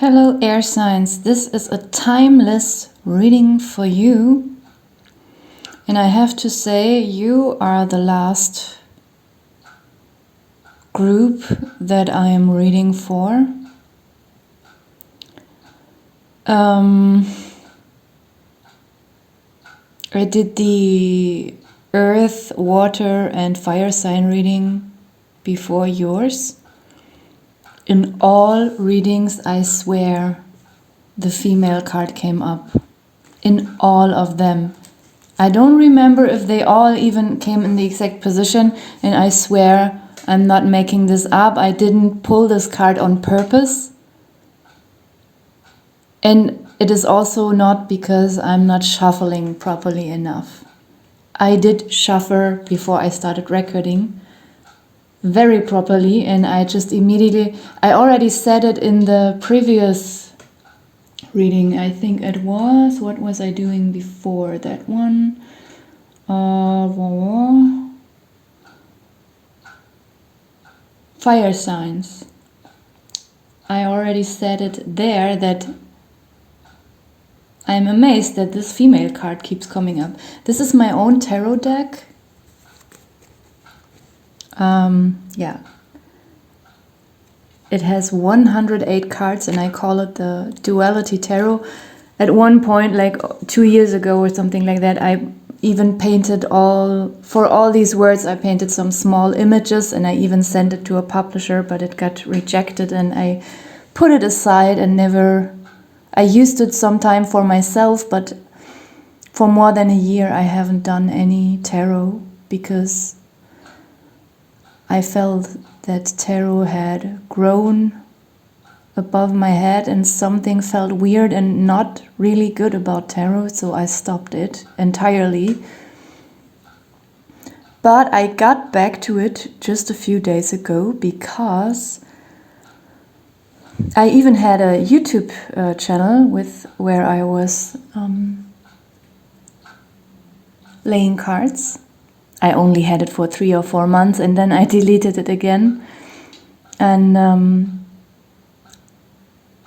Hello, air signs. This is a timeless reading for you. And I have to say, you are the last group that I am reading for. I did the earth, water, and fire sign reading before yours. In all readings, I swear, the female card came up. In all of them. I don't remember if they all even came in the exact position, and I swear I'm not making this up. I didn't pull this card on purpose. And it is also not because I'm not shuffling properly enough. I did shuffle before I started recording very properly, and I just immediately, I already said it in the previous reading. I think it was, what was I doing before that one? Fire signs. I already said it there that I'm amazed that this female card keeps coming up. This is my own tarot deck. Yeah. It has 108 cards and I call it the Duality Tarot. At one point, like 2 years ago or something like that, I even painted for all these words, I painted some small images and I even sent it to a publisher, but it got rejected and I put it aside and I used it sometime for myself, but for more than a year I haven't done any tarot because I felt that tarot had grown above my head and something felt weird and not really good about tarot, so I stopped it entirely. But I got back to it just a few days ago because I even had a YouTube channel where I was laying cards. I only had it for 3 or 4 months and then I deleted it again. And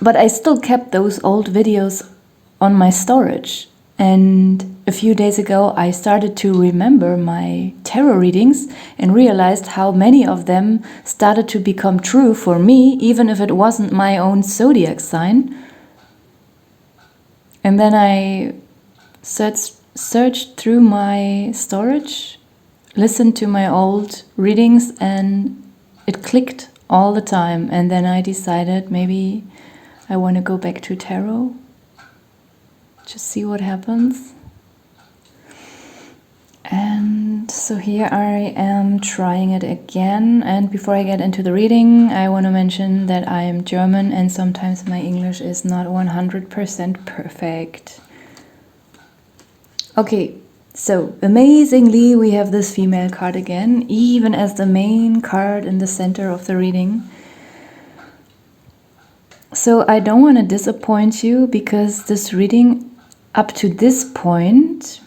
but I still kept those old videos on my storage. And a few days ago I started to remember my tarot readings and realized how many of them started to become true for me, even if it wasn't my own zodiac sign. And then I searched through my storage, listened to my old readings, and it clicked all the time. And then I decided maybe I want to go back to tarot, just see what happens. And so here I am trying it again. And before I get into the reading, I want to mention that I am German and sometimes my English is not 100% perfect. Okay, so amazingly we have this female card again, even as the main card in the center of the reading. So I don't want to disappoint you because this reading up to this point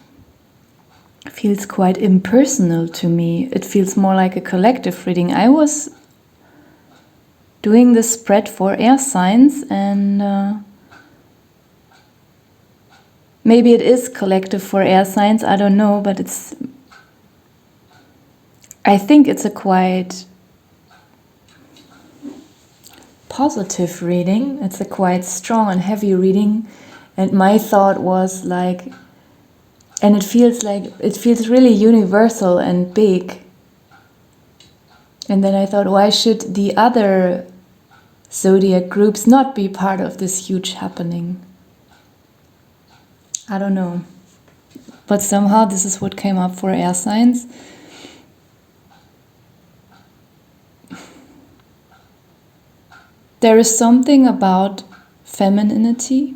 feels quite impersonal to me. It feels more like a collective reading. I was doing this spread for air signs and maybe it is collective for air signs, I don't know, but I think it's a quite positive reading. It's a quite strong and heavy reading. And my thought was like, and it feels really universal and big. And then I thought, why should the other zodiac groups not be part of this huge happening? I don't know. But somehow this is what came up for air signs. There is something about femininity,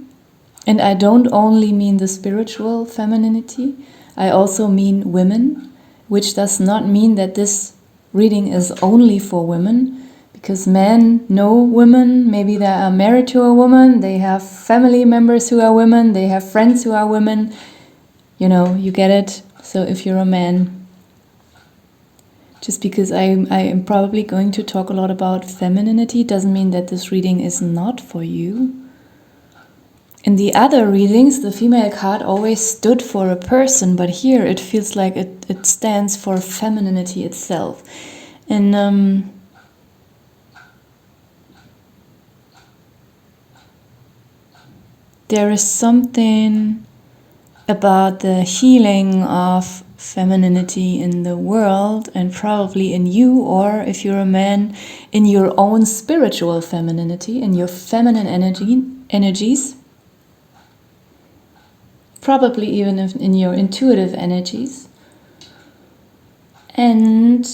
and I don't only mean the spiritual femininity, I also mean women, which does not mean that this reading is only for women, because men know women, maybe they are married to a woman, they have family members who are women, they have friends who are women, you know, you get it. So if you're a man, Just because I am probably going to talk a lot about femininity doesn't mean that this reading is not for you. In the other readings, the female card always stood for a person, but here it feels like it stands for femininity itself. And there is something about the healing of femininity in the world, and probably in you, or if you're a man, in your own spiritual femininity, in your feminine energies, probably even in your intuitive energies. And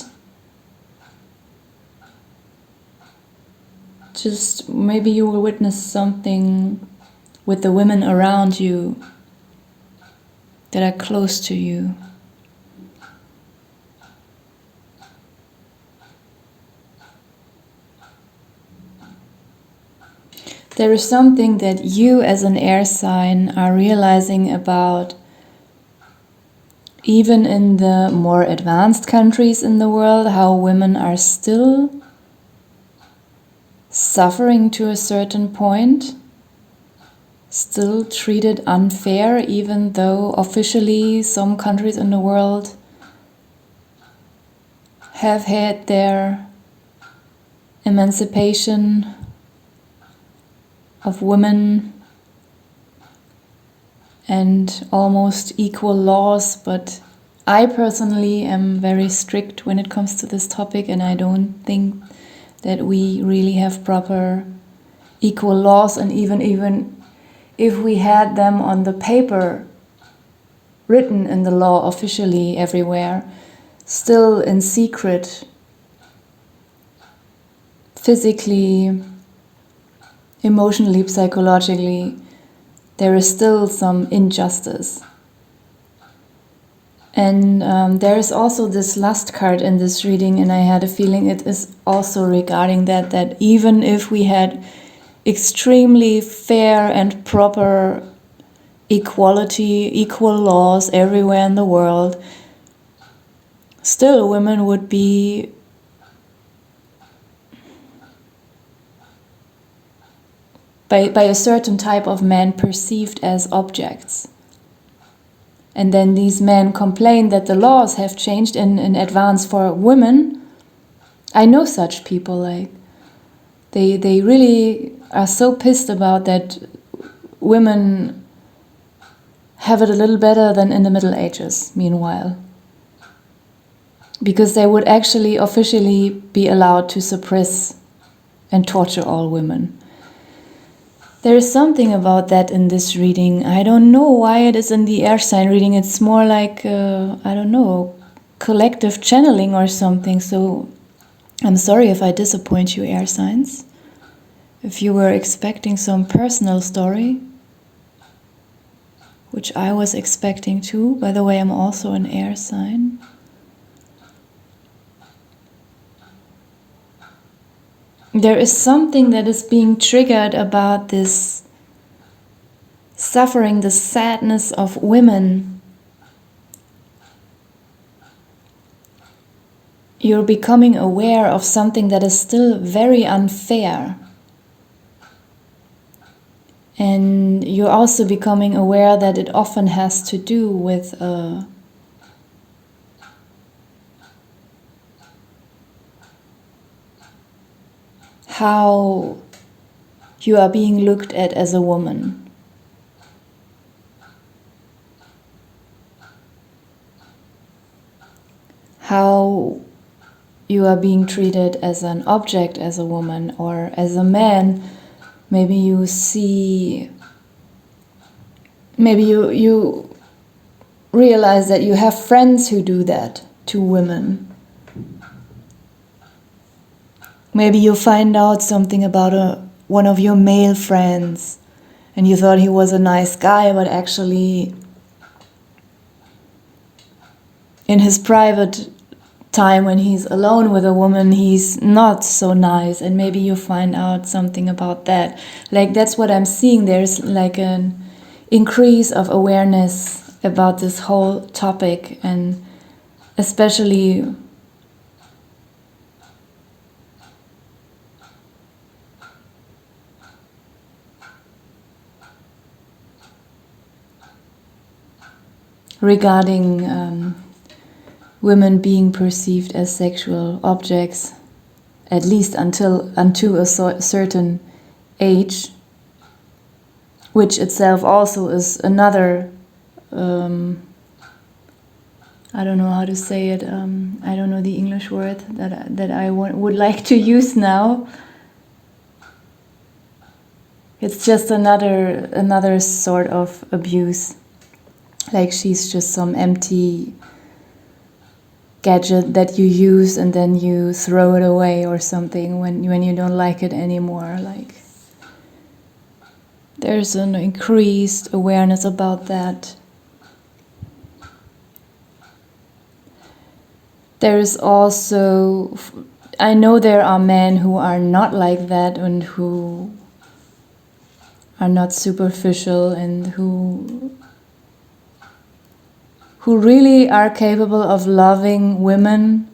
just maybe you will witness something with the women around you that are close to you. There is something that you as an air sign are realizing about, even in the more advanced countries in the world, how women are still suffering to a certain point, still treated unfair, even though officially some countries in the world have had their emancipation of women and almost equal laws, but I personally am very strict when it comes to this topic, and I don't think that we really have proper equal laws, and even if we had them on the paper, written in the law officially everywhere, still in secret, physically, emotionally, psychologically, there is still some injustice. And there is also this lust card in this reading, and I had a feeling it is also regarding that even if we had extremely fair and proper equality, equal laws everywhere in the world, still women would be by a certain type of man perceived as objects. And then these men complain that the laws have changed in advance for women. I know such people, like they really are so pissed about that women have it a little better than in the Middle Ages, meanwhile. Because they would actually officially be allowed to suppress and torture all women. There is something about that in this reading. I don't know why it is in the air sign reading. It's more like, I don't know, collective channeling or something. So I'm sorry if I disappoint you, air signs. If you were expecting some personal story, which I was expecting too. By the way, I'm also an air sign. There is something that is being triggered about this suffering, the sadness of women. You're becoming aware of something that is still very unfair. And you're also becoming aware that it often has to do with how you are being looked at as a woman. How you are being treated as an object as a woman, or as a man. Maybe you see, maybe you realize that you have friends who do that to women. Maybe you find out something about one of your male friends, and you thought he was a nice guy, but actually in his private time when he's alone with a woman, he's not so nice, and maybe you find out something about that. Like, that's what I'm seeing. There's like an increase of awareness about this whole topic, and especially regarding women being perceived as sexual objects, at least until a certain age, which itself also is another, I don't know how to say it, I don't know the English word that I would like to use now. It's just another sort of abuse. Like she's just some empty gadget that you use and then you throw it away or something when you don't like it anymore. Like there's an increased awareness about that. There is also, I know there are men who are not like that and who are not superficial and who really are capable of loving women.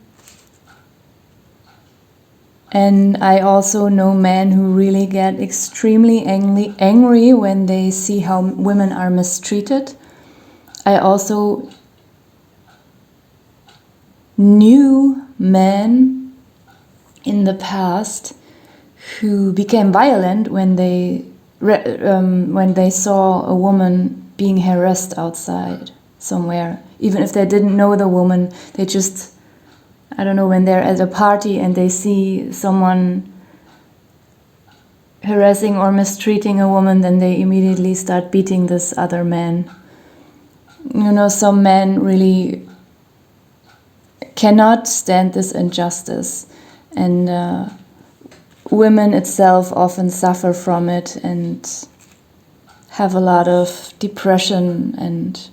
And I also know men who really get extremely angry when they see how women are mistreated. I also knew men in the past who became violent when they saw a woman being harassed outside somewhere. Even if they didn't know the woman, they just, I don't know, when they're at a party and they see someone harassing or mistreating a woman, then they immediately start beating this other man. You know, some men really cannot stand this injustice, and women itself often suffer from it and have a lot of depression, and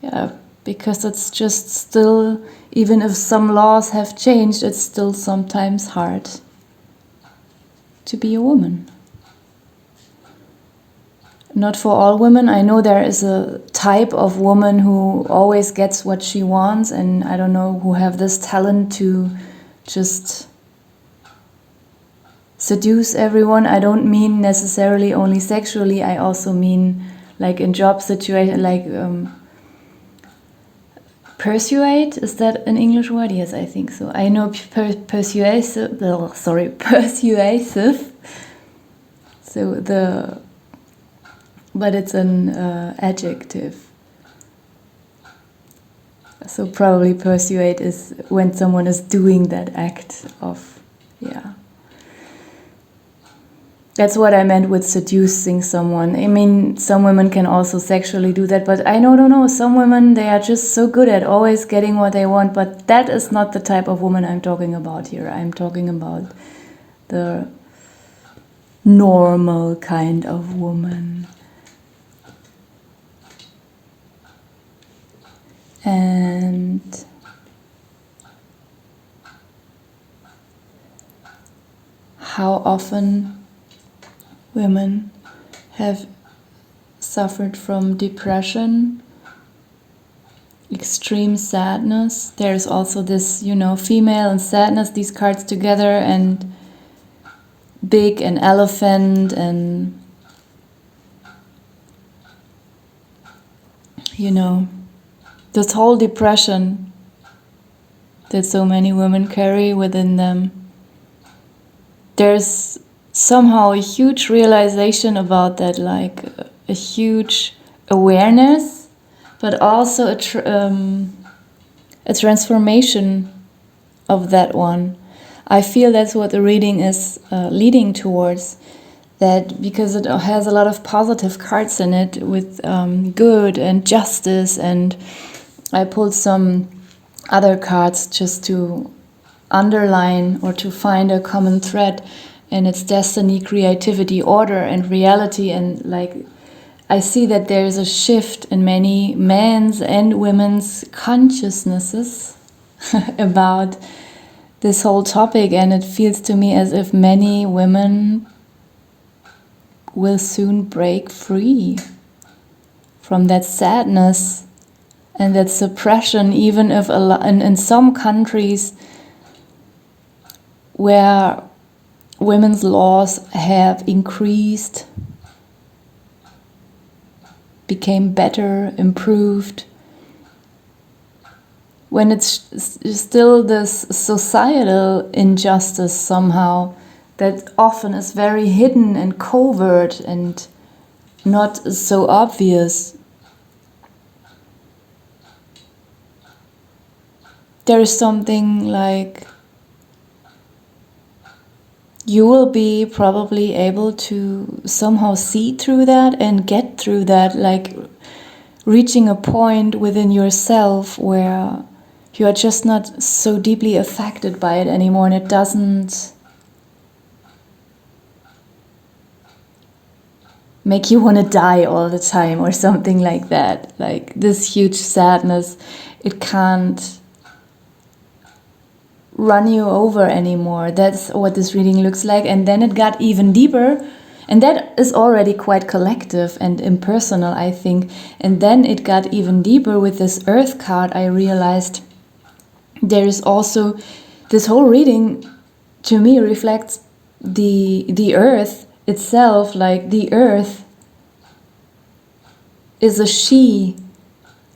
yeah, because it's just still, even if some laws have changed, it's still sometimes hard to be a woman. Not for all women. I know there is a type of woman who always gets what she wants, and I don't know, who have this talent to just seduce everyone. I don't mean necessarily only sexually. I also mean like in job situation, like persuade. Is that an English word? Yes, I think so. I know persuasive. Persuasive. So but it's an adjective. So probably persuade is when someone is doing that act of, yeah. That's what I meant with seducing someone. I mean, some women can also sexually do that, but I don't know, some women, they are just so good at always getting what they want, but that is not the type of woman I'm talking about here. I'm talking about the normal kind of woman. And how often women have suffered from depression, extreme sadness. There's also this, female and sadness, these cards together, and big and elephant, and this whole depression that so many women carry within them. There's somehow a huge realization about that, like a huge awareness, but also a transformation of that one. I feel that's what the reading is leading towards, that because it has a lot of positive cards in it with good and justice, and I pulled some other cards just to underline or to find a common thread, and it's destiny, creativity, order, and reality. And like I see that there's a shift in many men's and women's consciousnesses about this whole topic, and it feels to me as if many women will soon break free from that sadness and that suppression, even if in some countries where women's laws have increased, became better, improved, when it's still this societal injustice somehow that often is very hidden and covert and not so obvious. There is something like you will be probably able to somehow see through that and get through that, like reaching a point within yourself where you are just not so deeply affected by it anymore, and it doesn't make you want to die all the time or something like that. Like this huge sadness, it can't run you over anymore. That's what this reading looks like. And then it got even deeper, and that is already quite collective and impersonal, I think. And then it got even deeper with this Earth card. I realized there is also this whole reading to me reflects the Earth itself. Like the Earth is a she,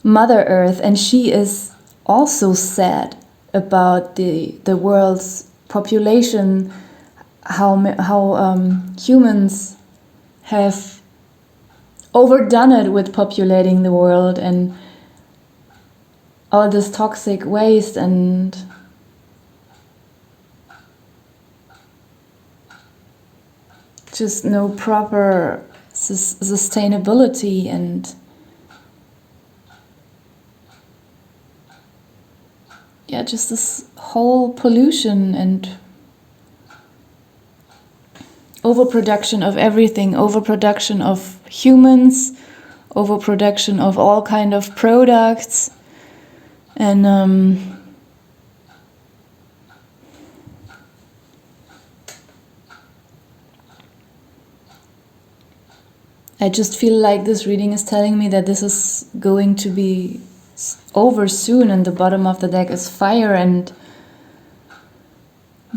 Mother Earth, and she is also sad about the world's population, how humans have overdone it with populating the world, and all this toxic waste and just no proper sustainability, and yeah, just this whole pollution and overproduction of everything, overproduction of humans, overproduction of all kind of products, and I just feel like this reading is telling me that this is going to be over soon, and the bottom of the deck is fire, and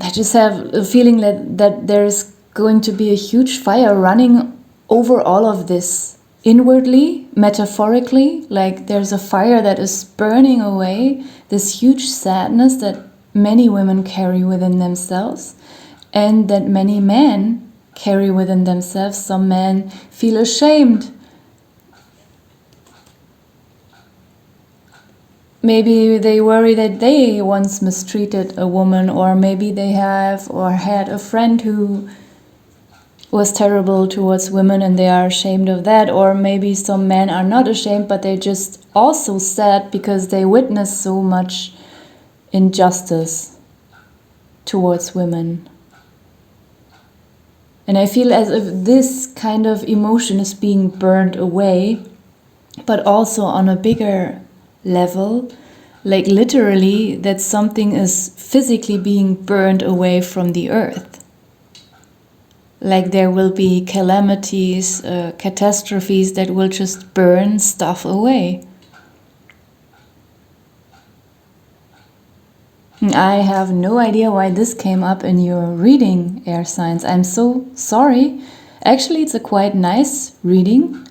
I just have a feeling that there's going to be a huge fire running over all of this inwardly, metaphorically. Like there's a fire that is burning away this huge sadness that many women carry within themselves, and that many men carry within themselves. Some men feel ashamed. Maybe they worry that they once mistreated a woman, or maybe they have or had a friend who was terrible towards women and they are ashamed of that. Or maybe some men are not ashamed, but they're just also sad because they witness so much injustice towards women. And I feel as if this kind of emotion is being burned away, but also on a bigger level, like literally that something is physically being burned away from the earth. Like there will be calamities, catastrophes that will just burn stuff away. I have no idea why this came up in your reading, air signs. I'm so sorry. Actually, it's a quite nice reading,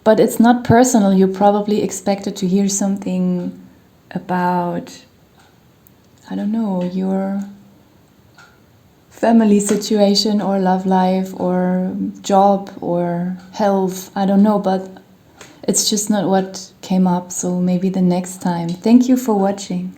but it's not personal. You probably expected to hear something about, I don't know, your family situation or love life or job or health. I don't know, but it's just not what came up. So maybe the next time. Thank you for watching.